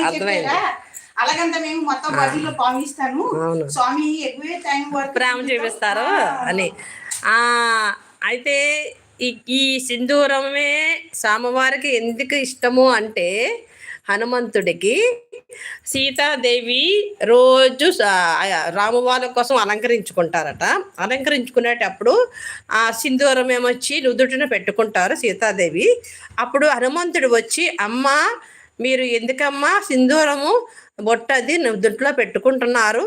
అర్థమైంది. అలాగంటే మేము మొత్తం బడిలో పామిస్తాను స్వామి ఎక్కువే టైం ప్రేమ చూపిస్తారు అని. అయితే ఈ సింధూరమే స్వామివారికి ఎందుకు ఇష్టము అంటే, హనుమంతుడికి సీతాదేవి రోజు రామువారి కోసం అలంకరించుకుంటారట. అలంకరించుకునేటప్పుడు ఆ సింధూరం ఏమొచ్చి నుదుటిన పెట్టుకుంటారు సీతాదేవి. అప్పుడు హనుమంతుడు వచ్చి, అమ్మ మీరు ఎందుకమ్మా సింధూరము బొట్టది నుదుట్లో పెట్టుకుంటున్నారు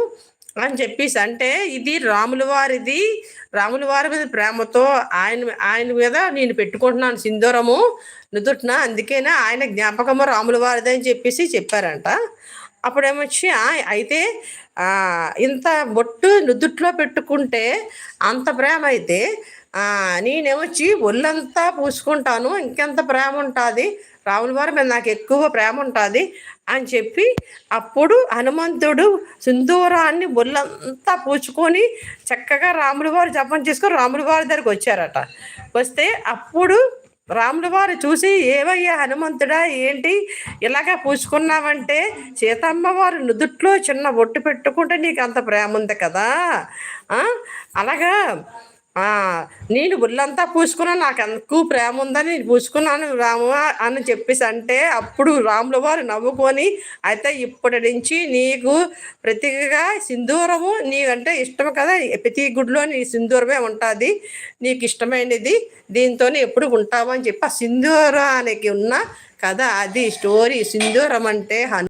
అని చెప్పేసి అంటే, ఇది రాముల వారి మీద ప్రేమతో ఆయన మీద నేను పెట్టుకుంటున్నాను సింధూరము నుదుటిన, అందుకేనా ఆయన జ్ఞాపకము రాముల వారిది అని చెప్పేసి చెప్పారంట. అప్పుడేమొచ్చి అయితే ఇంత బొట్టు నుదుట్లో పెట్టుకుంటే అంత ప్రేమ అయితే నేనేమొచ్చి ఒళ్ళంతా పూసుకుంటాను, ఇంకెంత ప్రేమ ఉంటుంది రాముల వారి మీద నాకు ఎక్కువ ప్రేమ ఉంటుంది అని చెప్పి, అప్పుడు హనుమంతుడు సింధూరాన్ని ఒళ్ళంతా పూచుకొని చక్కగా రాముల వారు జపం చేసుకొని రాముల వారి దగ్గరికి వచ్చారట. వస్తే అప్పుడు రాముల వారు చూసి, ఏవయ్యా హనుమంతుడా ఏంటి ఇలాగా పూసుకున్నావంటే, సీతమ్మ వారు నుదుట్లో చిన్న బొట్టు పెట్టుకుంటే నీకు అంత ప్రేమ ఉంది కదా, అలాగా నేను ఒళ్ళంతా పూసుకున్నాను, నాకు ఎక్కువ ప్రేమ ఉందని నేను పూసుకున్నాను రాము అని చెప్పేసి అంటే, అప్పుడు రాముల వారు నవ్వుకొని, అయితే ఇప్పటి నుంచి నీకు ప్రతిగా సింధూరము నీకంటే ఇష్టం కదా, ప్రతి గుడిలో నీ సింధూరమే ఉంటుంది, నీకు ఇష్టమైనది దీంతోనే ఎప్పుడు ఉంటావు అని చెప్పి ఆ సింధూరానికి ఉన్న కథ అది స్టోరీ. సింధూరం అంటే